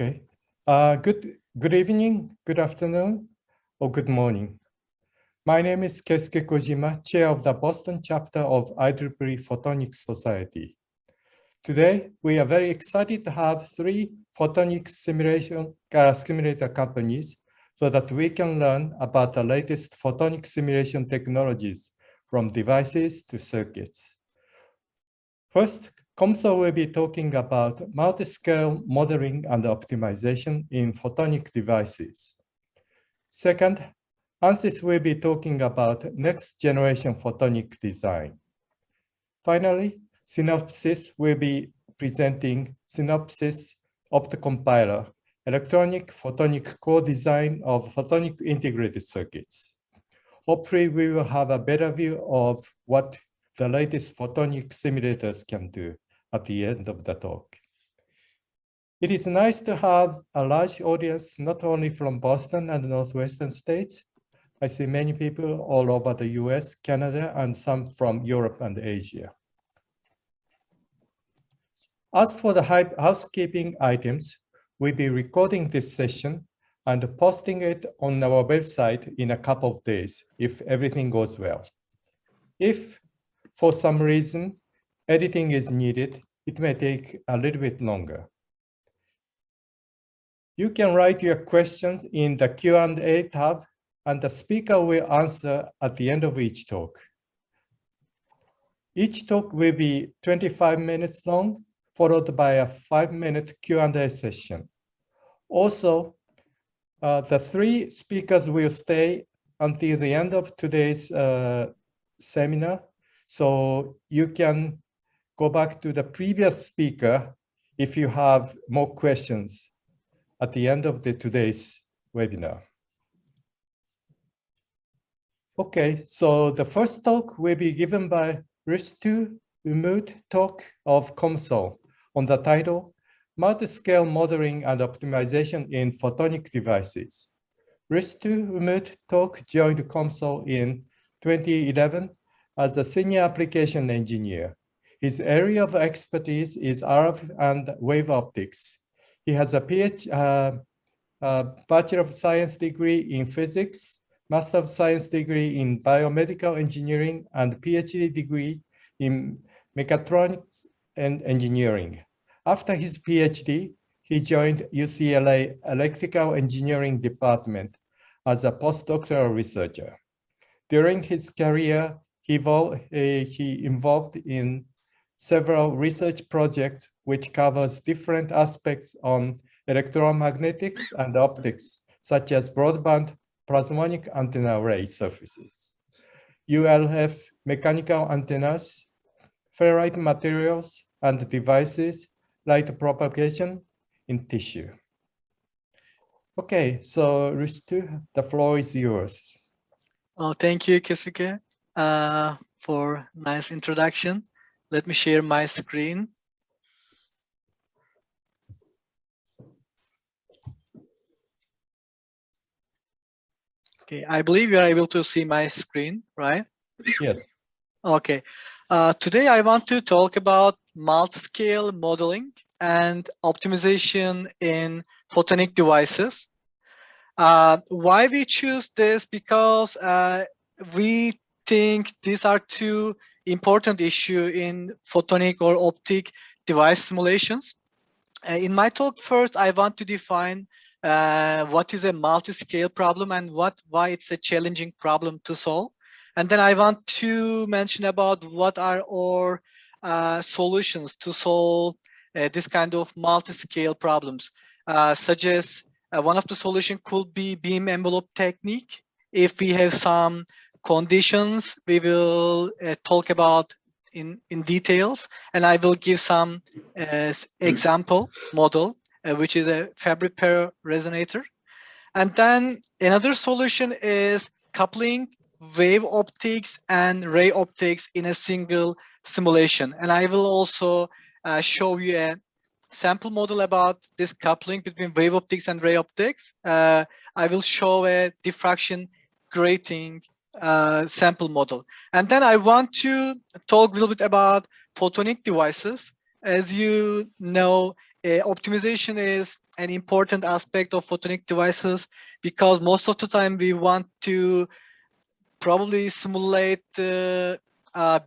Okay. Good evening, good afternoon, or good morning. My name is Keisuke Kojima, chair of the Boston chapter of IEEE Photonics Society. Today, we are very excited to have 3 photonic simulator companies so that we can learn about the latest photonic simulation technologies from devices to circuits. First, COMSO will be talking about multiscale modeling and optimization in photonic devices. Second, ANSYS will be talking about next generation photonic design. Finally, Synopsys will be presenting Synopsys Optocompiler, electronic photonic core design of photonic integrated circuits. Hopefully, we will have a better view of what the latest photonic simulators can do at the end of the talk. It is nice to have a large audience, not only from Boston and the Northwestern states. I see many people all over the US, Canada, and some from Europe and Asia. As for the housekeeping items, we'll be recording this session and posting it on our website in a couple of days if everything goes well. If for some reason editing is needed, it may take a little bit longer. You can write your questions in the Q&A tab, and the speaker will answer at the end of each talk. Each talk will be 25 minutes long, followed by a 5-minute Q&A session. Also, the 3 speakers will stay until the end of today's seminar, so you can go back to the previous speaker if you have more questions at the end of today's webinar. Okay, so the first talk will be given by Ristu Umut talk of COMSO on the title, Multiscale Modeling and Optimization in Photonic Devices. Ristu Umut talk joined COMSO in 2011 as a senior application engineer. His area of expertise is RF and wave optics. He has a Bachelor of Science degree in physics, Master of Science degree in biomedical engineering, and PhD degree in mechatronics and engineering. After his PhD, he joined UCLA Electrical Engineering Department as a postdoctoral researcher. During his career, he involved in several research projects which covers different aspects on electromagnetics and optics, such as broadband plasmonic antenna array surfaces, ULF mechanical antennas, ferrite materials and devices, light propagation in tissue. Okay, so Ristu, the floor is yours. Oh, thank you, Keisuke, for nice introduction. Let me share my screen. Okay, I believe you are able to see my screen, right? Yes. Okay. Today I want to talk about multiscale modeling and optimization in photonic devices. Why we choose this? Because we think these are 2 important issues in photonic or optic device simulations. In my talk, first, I want to define what is a multiscale problem and why it's a challenging problem to solve. And then I want to mention about what are our solutions to solve this kind of multiscale problems, such as one of the solutions could be beam envelope technique. If we have some conditions, we will talk about in details, and I will give some example model, which is a fabric pair resonator. And then another solution is coupling wave optics and ray optics in a single simulation. And I will also show you a sample model about this coupling between wave optics and ray optics. I will show a diffraction grating sample model. And then I want to talk a little bit about photonic devices. As you know, optimization is an important aspect of photonic devices, because most of the time we want to probably simulate the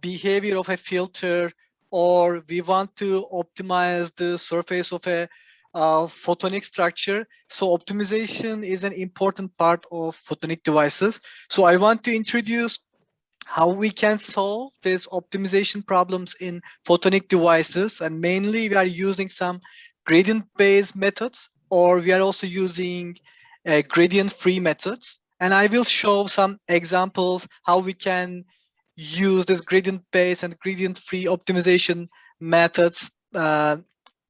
behavior of a filter, or we want to optimize the surface of a photonic structure. So optimization is an important part of photonic devices. So I want to introduce how we can solve these optimization problems in photonic devices. And mainly we are using some gradient-based methods, or we are also using gradient-free methods. And I will show some examples how we can use this gradient-based and gradient-free optimization methods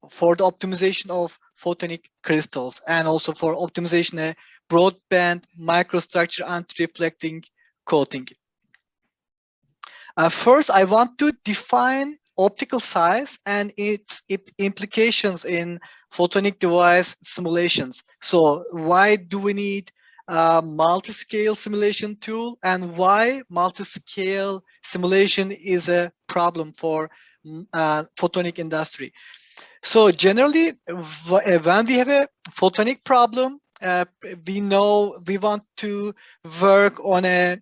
for the optimization of photonic crystals, and also for optimization a broadband microstructure anti-reflecting coating. First, I want to define optical size and its implications in photonic device simulations. So why do we need a multiscale simulation tool, and why multiscale simulation is a problem for photonic industry? So generally, when we have a photonic problem, we know we want to work on a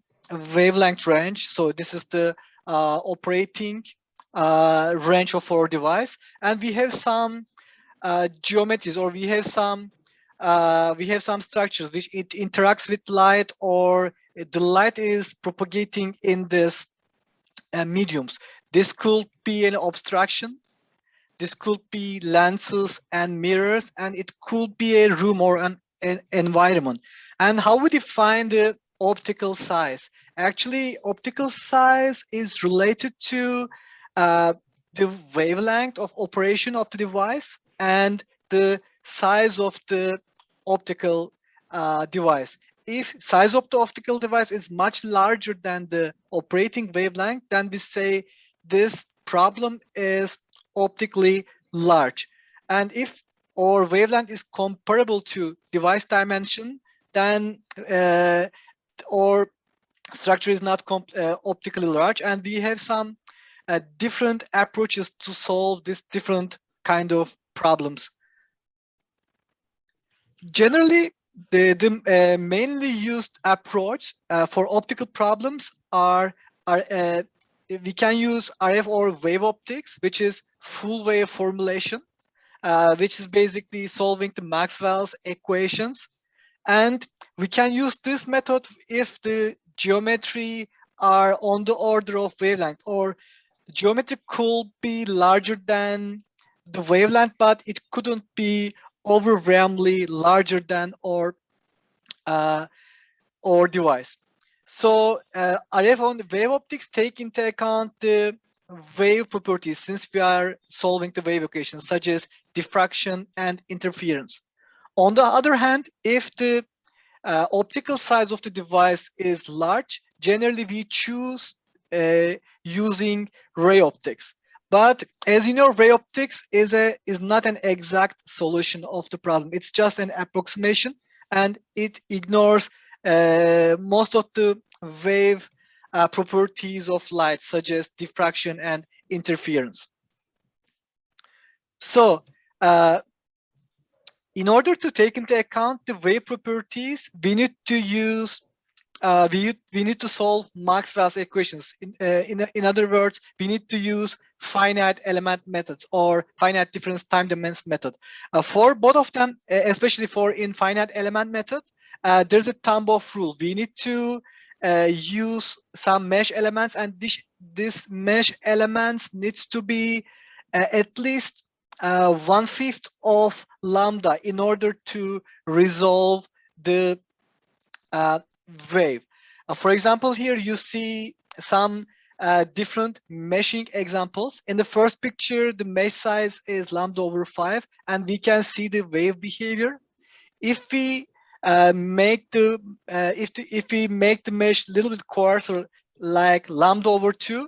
wavelength range. So this is the operating range of our device, and we have some geometries, or we have some structures which it interacts with light, or the light is propagating in this mediums. This could be an obstruction. This could be lenses and mirrors, and it could be a room or an environment. And how we define the optical size? Actually, optical size is related to the wavelength of operation of the device and the size of the optical device. If size of the optical device is much larger than the operating wavelength, then we say this problem is optically large. And if our wavelength is comparable to device dimension, then our structure is not optically large. And we have some different approaches to solve this different kind of problems. Generally, the mainly used approach for optical problems are we can use RF or wave optics, which is full wave formulation, which is basically solving the Maxwell's equations. And we can use this method if the geometry are on the order of wavelength, or the geometry could be larger than the wavelength, but it couldn't be overwhelmingly larger than our device. So RF on the wave optics take into account the wave properties, since we are solving the wave equations such as diffraction and interference. On the other hand, if the optical size of the device is large, generally we choose using ray optics. But as you know, ray optics is not an exact solution of the problem. It's just an approximation, and it ignores most of the wave properties of light, such as diffraction and interference. So in order to take into account the wave properties, we need to use we need to solve Maxwell's equations. In other words, we need to use finite element methods or finite difference time domains method. For both of them, especially for infinite element method, there's a thumb of rule. We need to use some mesh elements, and this mesh elements needs to be at least 1/5 of lambda in order to resolve the wave. For example, here you see some different meshing examples. In the first picture, the mesh size is lambda/5, and we can see the wave behavior. If we make the mesh a little bit coarser, like lambda/2,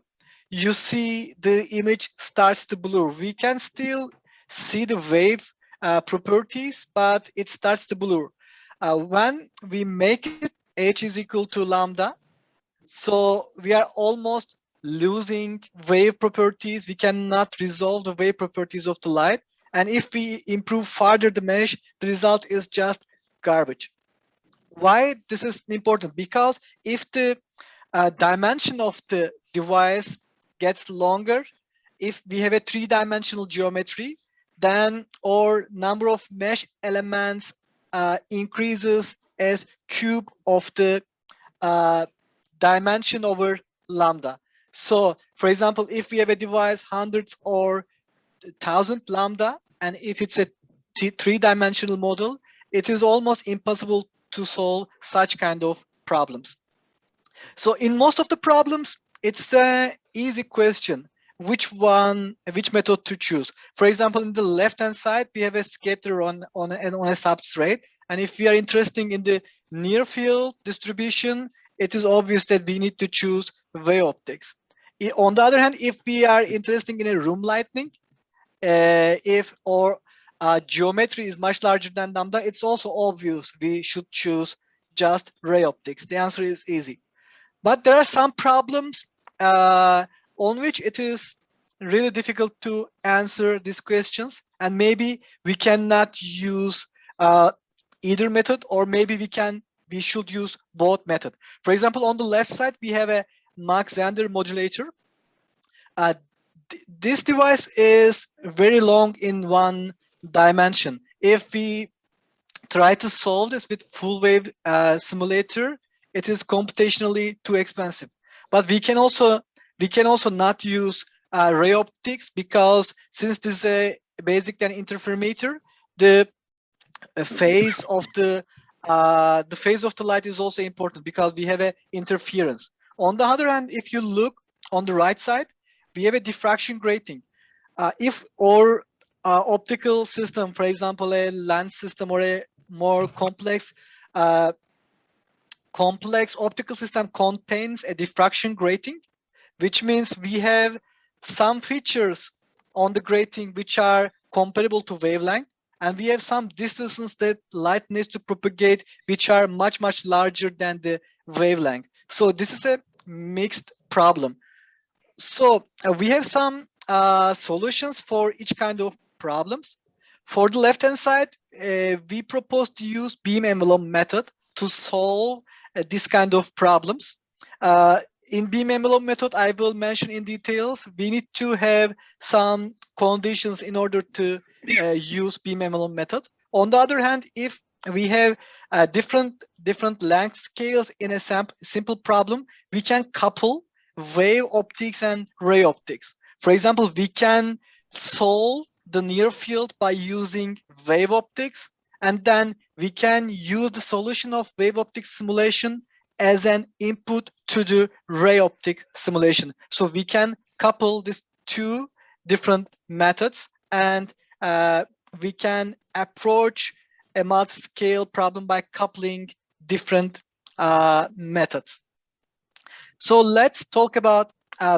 you see the image starts to blur. We can still see the wave properties, but it starts to blur. When we make it h is equal to lambda, so we are almost losing wave properties. We cannot resolve the wave properties of the light, And if we improve further the mesh, the result is just garbage. Why this is important? Because if the dimension of the device gets longer, if we have a three-dimensional geometry, then our number of mesh elements increases as cube of the dimension over lambda. So, for example, if we have a device hundreds or 1,000 lambda, and if it's a three-dimensional model, it is almost impossible to solve such kind of problems. So in most of the problems, it's an easy question, which method to choose. For example, in the left-hand side, we have a scatter on a substrate. And if we are interested in the near field distribution, it is obvious that we need to choose wave optics. On the other hand, if we are interested in a room lighting, if our geometry is much larger than lambda, it's also obvious we should choose just ray optics. The answer is easy. But there are some problems on which it is really difficult to answer these questions, and maybe we cannot use either method, or maybe we should use both method. For example, on the left side, we have a Mach-Zehnder modulator. This device is very long in one dimension. If we try to solve this with full wave simulator, it is computationally too expensive. But we can also not use ray optics, because since this is a basic and interferometer, the phase of the light is also important, because we have a interference. On the other hand, if you look on the right side, we have a diffraction grating. If our optical system, for example, a lens system or a more complex optical system contains a diffraction grating, which means we have some features on the grating which are comparable to wavelength, and we have some distances that light needs to propagate which are much larger than the wavelength. So this is a mixed problem. So we have some solutions for each kind of problems. For the left-hand side, we propose to use beam envelope method to solve this kind of problems. In beam envelope method, I will mention in details, we need to have some conditions in order to use beam envelope method. On the other hand, if we have different length scales in a simple problem, we can couple wave optics and ray optics. For example, we can solve the near field by using wave optics, and then we can use the solution of wave optics simulation as an input to the ray optic simulation. So we can couple these two different methods, and we can approach a multi-scale problem by coupling different methods. So let's talk about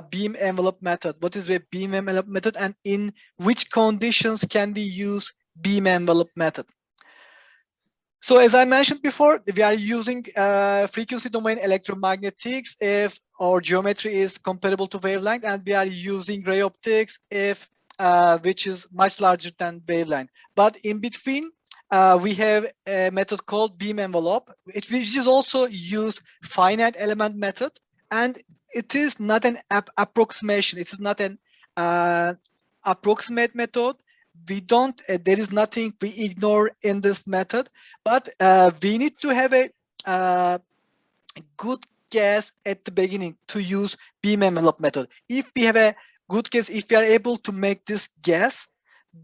beam envelope method. What is a beam envelope method, and in which conditions can we use beam envelope method? So as I mentioned before, we are using frequency domain electromagnetics if our geometry is comparable to wavelength, and we are using ray optics if which is much larger than wavelength. But in between, we have a method called beam envelope, which is also use finite element method, and it is not an approximation. It is not an approximate method. We don't, there is nothing we ignore in this method, but we need to have a good guess at the beginning to use beam envelope method. If we have a good guess, if we are able to make this guess,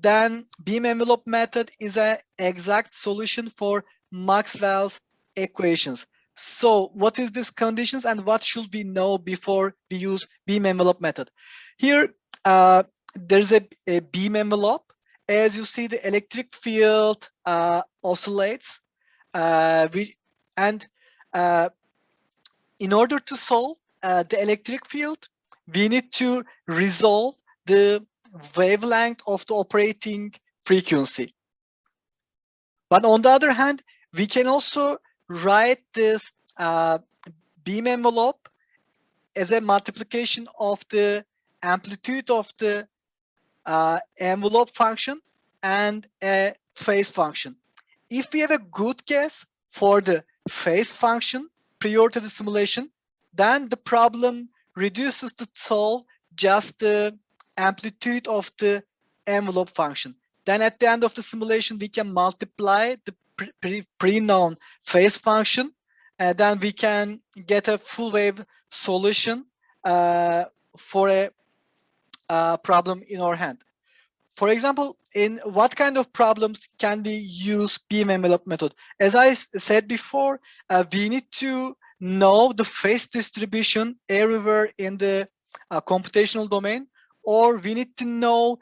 then beam envelope method is an exact solution for Maxwell's equations. So what is these conditions, and what should we know before we use beam envelope method? Here, there's a beam envelope. As you see, the electric field oscillates, and in order to solve the electric field, we need to resolve the wavelength of the operating frequency. But on the other hand, we can also write this beam envelope as a multiplication of the amplitude of the envelope function and a phase function. If we have a good guess for the phase function prior to the simulation, then the problem reduces to solve just the amplitude of the envelope function. Then at the end of the simulation, we can multiply the pre-known phase function, and then we can get a full wave solution for a problem in our hand. For example, in what kind of problems can we use beam envelope method? As I said before, we need to know the phase distribution everywhere in the computational domain, or we need to know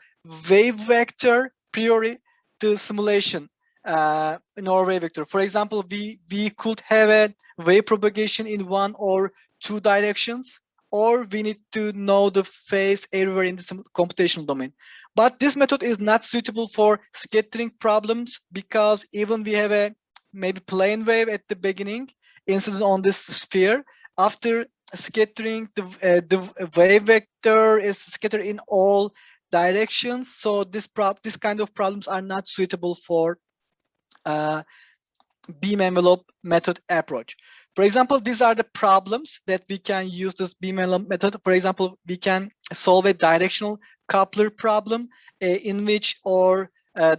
wave vector prior to simulation in our wave vector. For example, we could have a wave propagation in one or two directions, or we need to know the phase everywhere in the computational domain. But this method is not suitable for scattering problems, because even we have a maybe plane wave at the beginning incident on this sphere, after scattering the wave vector is scattered in all directions. So this kind of problems are not suitable for beam envelope method approach. For example, these are the problems that we can use this beam envelope method. For example, we can solve a directional coupler problem in which our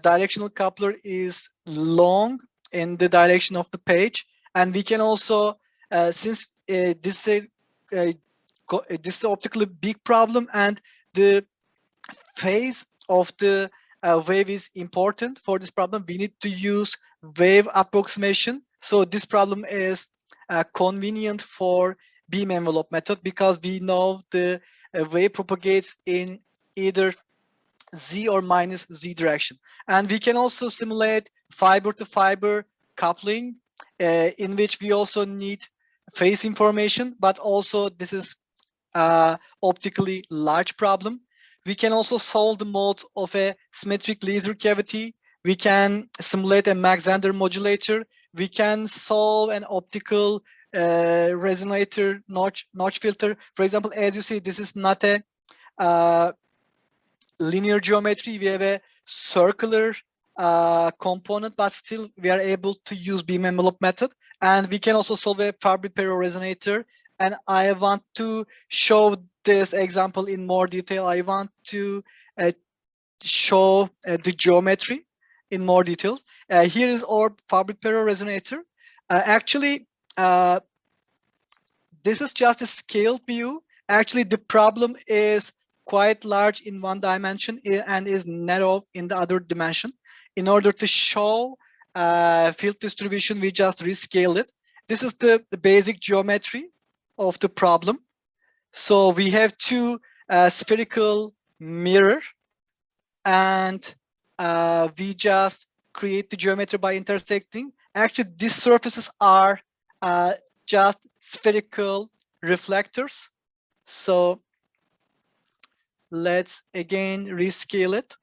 directional coupler is long in the direction of the page. And we can also, since this is an optically big problem and the phase of the wave is important for this problem, we need to use wave approximation. So this problem is convenient for beam envelope method, because we know the wave propagates in either z or minus z direction. And we can also simulate fiber to fiber coupling, in which we also need phase information, but also this is optically large problem. We can also solve the mode of a symmetric laser cavity. We can simulate a Mach-Zehnder modulator. We can solve an optical resonator notch filter. For example, as you see, this is not a linear geometry. We have a circular component, but still we are able to use beam envelope method. And we can also solve a Fabry-Perot resonator. And I want to show this example in more detail. I want to show the geometry in more details. Here is our Fabry-Perot resonator. Actually, this is just a scaled view. Actually, the problem is quite large in one dimension and is narrow in the other dimension. In order to show field distribution, we just rescale it. This is the basic geometry of the problem. So we have two spherical mirror, and we just create the geometry by intersecting. Actually, these surfaces are just spherical reflectors. So let's again rescale it.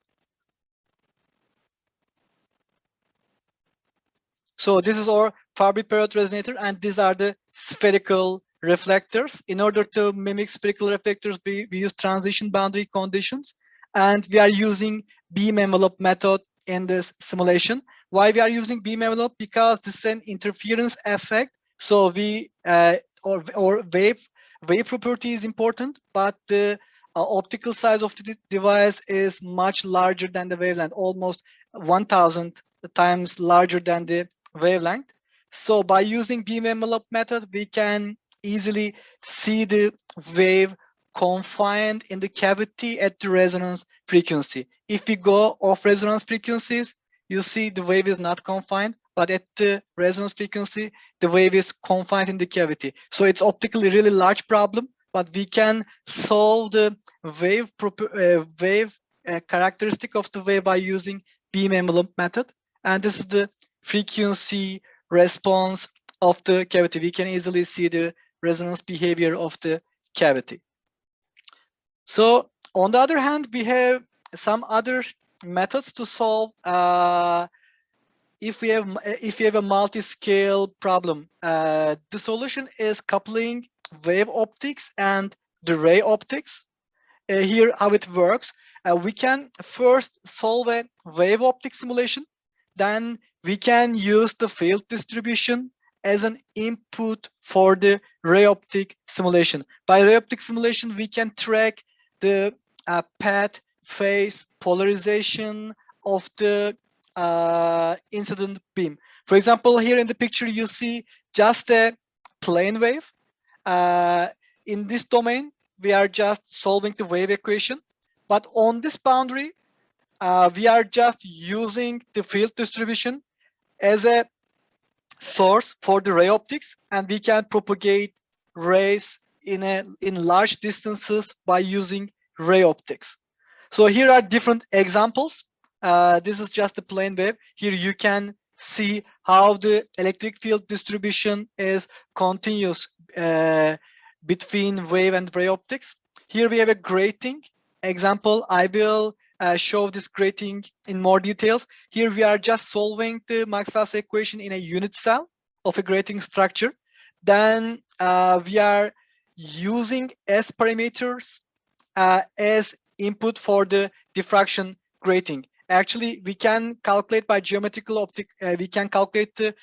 So this is our Fabry-Perot resonator, and these are the spherical reflectors. In order to mimic spherical reflectors, we use transition boundary conditions, and we are using beam envelope method in this simulation. Why we are using beam envelope? Because this is an interference effect. So we or wave property is important, but the optical size of the device is much larger than the wavelength, almost 1,000 times larger than the wavelength. So by using beam envelope method, we can easily see the wave confined in the cavity at the resonance frequency. If we go off resonance frequencies, you see the wave is not confined, but at the resonance frequency, the wave is confined in the cavity. So it's optically really large problem, but we can solve the wave characteristic of the wave by using beam envelope method. And this is the frequency response of the cavity. We can easily see the resonance behavior of the cavity. So on the other hand, we have some other methods to solve if we have a multi-scale problem. The solution is coupling wave optics and the ray optics. Here how it works. we can first solve a wave optic simulation. Then we can use the field distribution as an input for the ray optic simulation. By ray optic simulation, we can track the path, phase, polarization of the incident beam. For example, here in the picture, you see just a plane wave. In this domain, we are just solving the wave equation. But on this boundary, we are just using the field distribution as a source for the ray optics, and we can propagate rays in large distances by using ray optics. So here are different examples. This is just a plane wave. Here you can see how the electric field distribution is continuous between wave and ray optics. Here we have a grating example. I will show this grating in more details. Here we are just solving the Maxwell's equation in a unit cell of a grating structure. Then we are using S parameters as input for the diffraction grating. Actually, we can calculate by geometrical optic. We can calculate the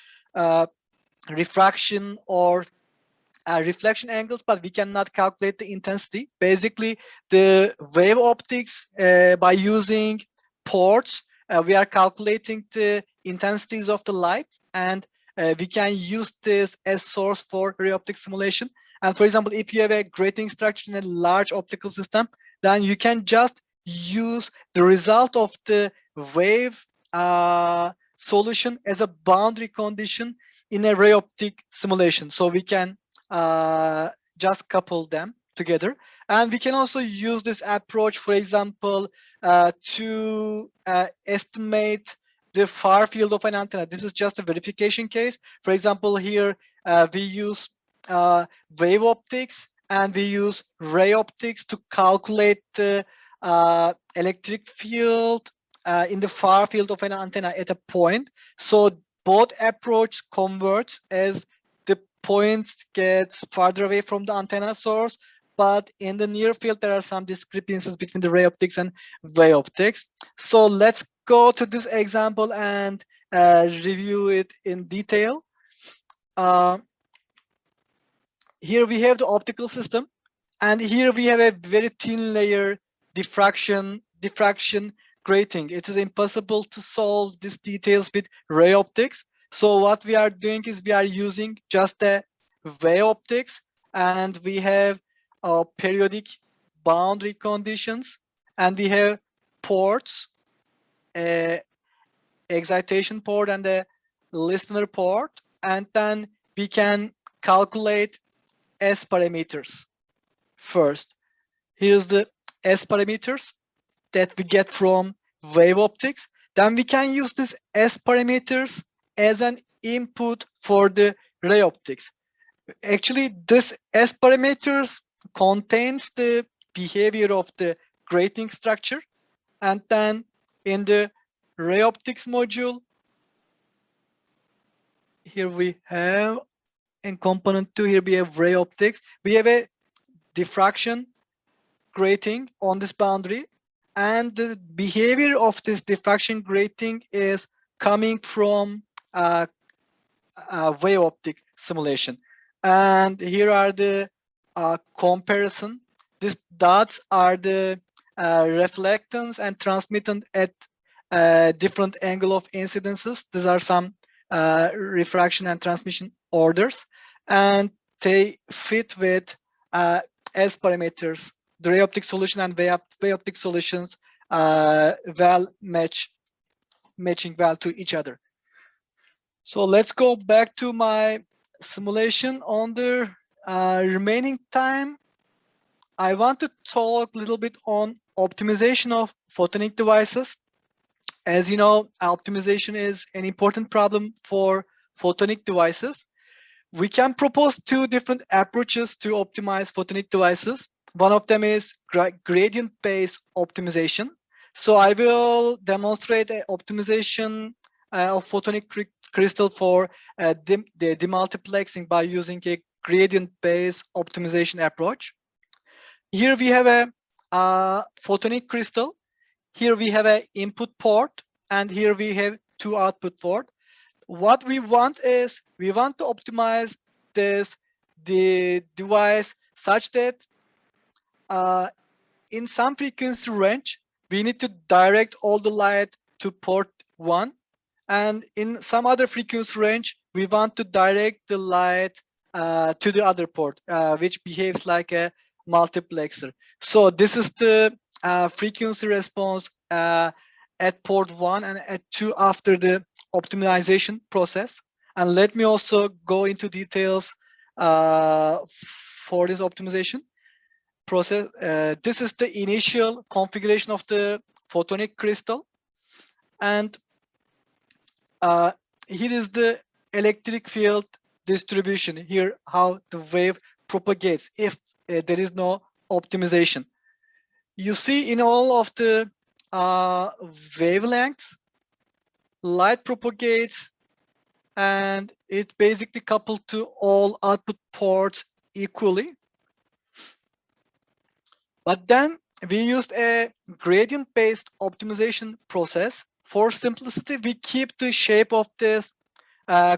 refraction or reflection angles, but we cannot calculate the intensity. Basically, the wave optics, by using ports, we are calculating the intensities of the light, and we can use this as source for ray optic simulation. And for example, if you have a grating structure in a large optical system, then you can just use the result of the wave solution as a boundary condition in a ray optic simulation. So we can just couple them together. And we can also use this approach, for example, to estimate the far field of an antenna. This is just a verification case. For example, here we use wave optics and we use ray optics to calculate the electric field in the far field of an antenna at a point. So both approach converge as the points get farther away from the antenna source, but in the near field there are some discrepancies between the ray optics and wave optics. So let's go to this example and review it in detail. Here we have the optical system, and here we have a very thin layer diffraction grating. It is impossible to solve these details with ray optics. So what we are doing is we are using just the wave optics, and we have periodic boundary conditions, and we have ports, excitation port and a listener port, and then we can calculate S parameters first. Here's the S parameters that we get from wave optics. Then we can use this S parameters as an input for the ray optics. Actually, this S parameters contains the behavior of the grating structure, and then in the ray optics module, here we have in component 2, here we have ray optics. We have a diffraction grating on this boundary, and the behavior of this diffraction grating is coming from wave optic simulation. And here are the comparison. These dots are the reflectance and transmittance at different angle of incidences. These are some refraction and transmission orders, and they fit with S parameters. The ray optic solution and wave optic solutions matching well to each other. So let's go back to my simulation. On the remaining time, I want to talk a little bit on optimization of photonic devices. As you know, optimization is an important problem for photonic devices. We can propose two different approaches to optimize photonic devices. One of them is gradient-based optimization. So I will demonstrate an optimization of photonic crystal for the demultiplexing by using a gradient-based optimization approach. Here we have a photonic crystal. here we have an input port, and here we have two output port. What we want is we want to optimize the device such that in some frequency range, we need to direct all the light to port 1. And in some other frequency range, we want to direct the light to the other port, which behaves like a multiplexer. So this is the frequency response at port 1 and at 2 after the optimization process. And let me also go into details for this optimization process. This is the initial configuration of the photonic crystal, and here is the electric field distribution. Here, how the wave propagates if there is no optimization. You see in all of the wavelengths, light propagates, and it basically coupled to all output ports equally. But then we used a gradient-based optimization process. For simplicity, we keep the shape of this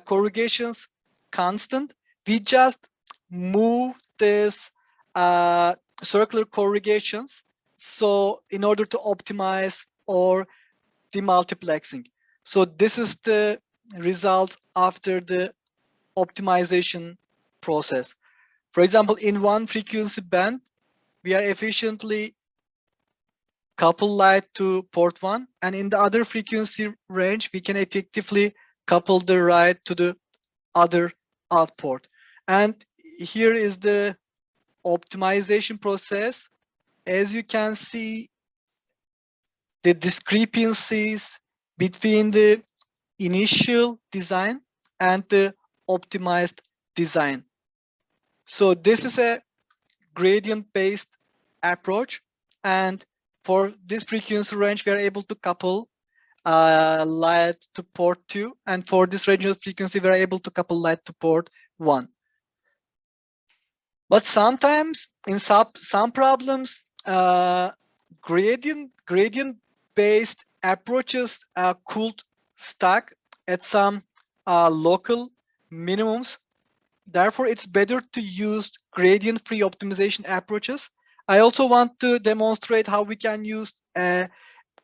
corrugations constant. We just move this circular corrugations, so in order to optimize or demultiplexing. So this is the result after the optimization process. For example, in one frequency band, we are efficiently couple light to port 1, and in the other frequency range, we can effectively couple the light to the other out port. And here is the optimization process. As you can see, the discrepancies between the initial design and the optimized design. So this is a gradient-based approach, and for this frequency range, we are able to couple light to port 2, and for this range of frequency, we are able to couple light to port 1. But sometimes in some problems, gradient-based approaches could stuck at some local minimums. Therefore, it's better to use gradient-free optimization approaches. I also want to demonstrate how we can use a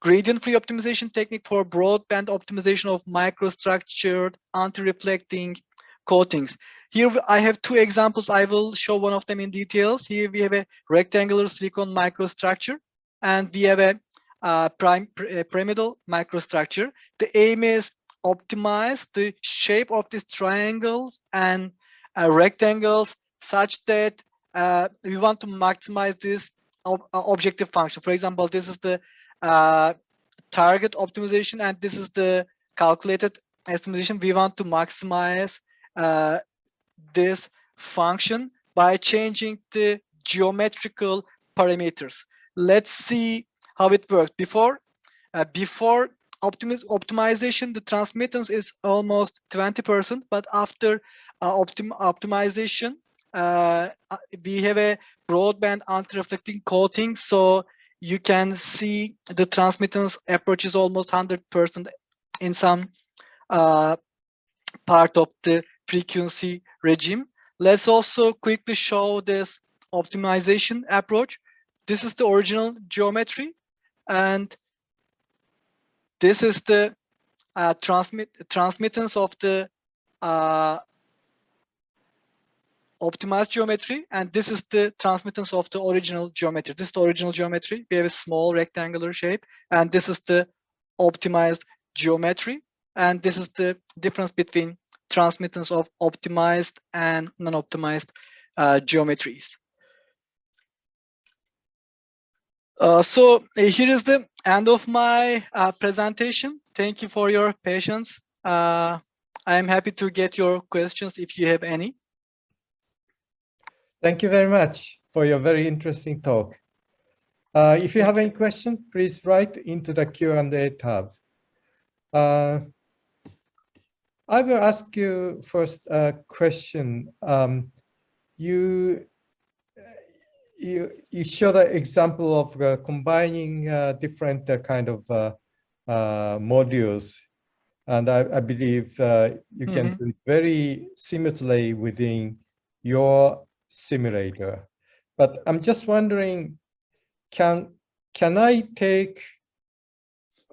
gradient-free optimization technique for broadband optimization of microstructured anti-reflecting coatings. Here I have two examples. I will show one of them in details. Here we have a rectangular silicon microstructure, and we have a pyramidal microstructure. The aim is optimize the shape of these triangles and rectangles such that we want to maximize this objective function. For example, this is the target optimization, and this is the calculated estimation. We want to maximize this function by changing the geometrical parameters. Let's see how it works. Before optimization, the transmittance is almost 20%, but after optimization, we have a broadband anti-reflecting coating, so you can see the transmittance approaches almost 100% in some part of the frequency regime. Let's also quickly show this optimization approach. This is the original geometry, and this is the transmittance of the optimized geometry, and this is the transmittance of the original geometry. This is the original geometry. We have a small rectangular shape, and this is the optimized geometry, and this is the difference between transmittance of optimized and non-optimized geometries. So here is the end of my presentation. Thank you for your patience. I am happy to get your questions if you have any. Thank you very much for your very interesting talk. If you have any questions, please write into the Q&A tab. I will ask you first a question. you show the example of combining different kind of modules, and I believe you can do it very seamlessly within your simulator. But I'm just wondering, can I take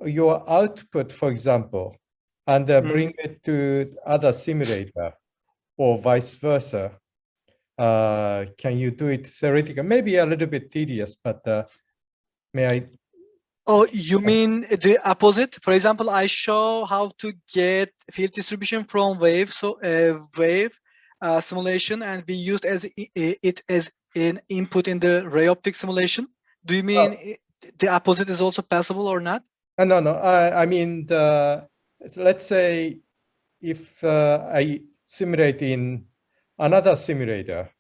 your output, for example, and bring it to other simulator, or vice versa? Can you do it theoretically? Maybe a little bit tedious, but may I? Oh, you mean the opposite? For example, I show how to get field distribution from wave simulation, and we used it as an input in the ray optic simulation. Do you mean the opposite is also possible or not? No, no. I mean, let's say if I simulate in another simulator,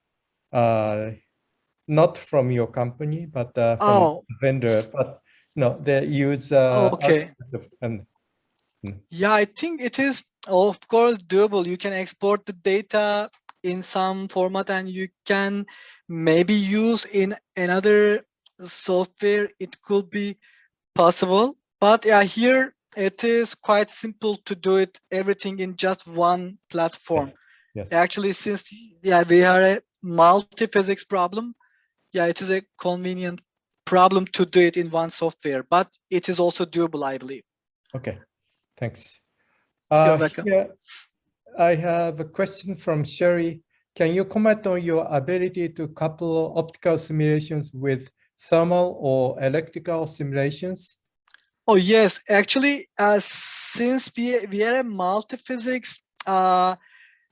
not from your company, but from a vendor, but no, they use okay. And Yeah, I think it is, of course, doable. You can export the data in some format and you can maybe use in another software. It could be possible. But yeah, here it is quite simple to do it everything in just one platform. yes. Actually, since we have a multi-physics problem, yeah, it is a convenient problem to do it in one software, but it is also doable, I believe. Okay, thanks. You're welcome. Here I have a question from Sherry. Can you comment on your ability to couple optical simulations with thermal or electrical simulations? Oh yes, actually, since we are a multi-physics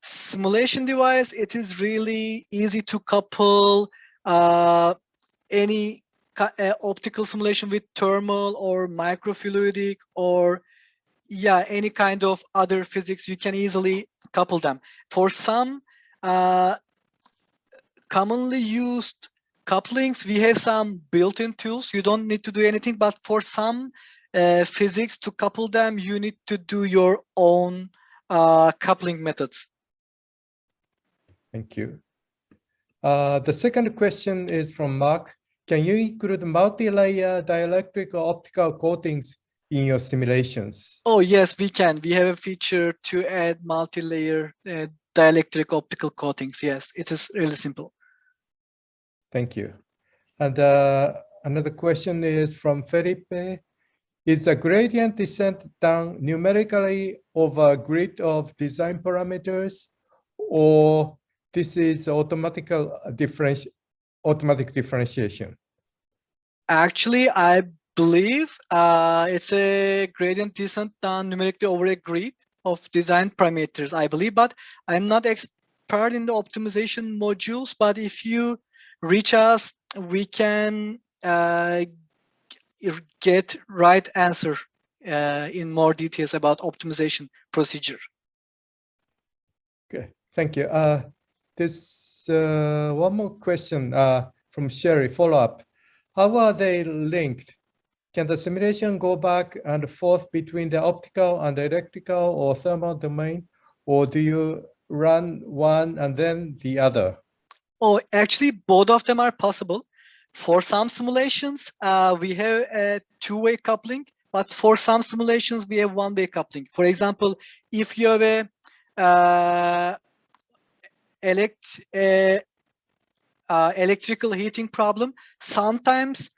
simulation device, it is really easy to couple any optical simulation with thermal or microfluidic or any kind of other physics. You can easily couple them. For some commonly used couplings, we have some built-in tools. You don't need to do anything, but for some physics to couple them, you need to do your own coupling methods. Thank you. The second question is from Mark. Can you include multi-layer dielectric or optical coatings in your simulations? Oh yes, we can. We have a feature to add multi-layer dielectric optical coatings. Yes, it is really simple. Thank you. And another question is from Felipe. Is the gradient descent done numerically over a grid of design parameters, or this is automatic differentiation? Actually, I believe it's a gradient descent done numerically over a grid of design parameters, I believe, but I'm not expert in the optimization modules, but if you reach us, we can get right answer in more details about optimization procedure. Okay, thank you. There's one more question from Sherry, follow-up. How are they linked? Can the simulation go back and forth between the optical and the electrical or thermal domain, or do you run one and then the other? Oh, actually, both of them are possible. For some simulations, we have a two-way coupling, but for some simulations, we have one-way coupling. For example, if you have a electrical heating problem, sometimes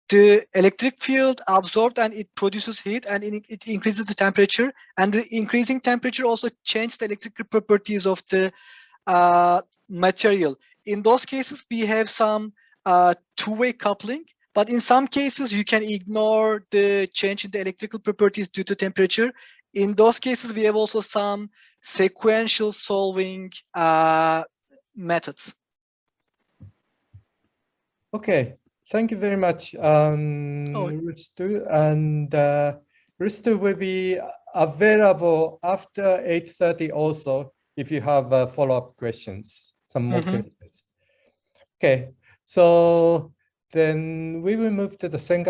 the electric field absorbed and it produces heat and it increases the temperature, and the increasing temperature also changes the electrical properties of the material. In those cases, we have some two-way coupling, but in some cases, you can ignore the change in the electrical properties due to temperature. In those cases, we have also some sequential solving methods. Okay, thank you very much, Ristu. And Ristu will be available after 8:30 also if you have follow-up questions, some more questions. Okay, so then we will move to the second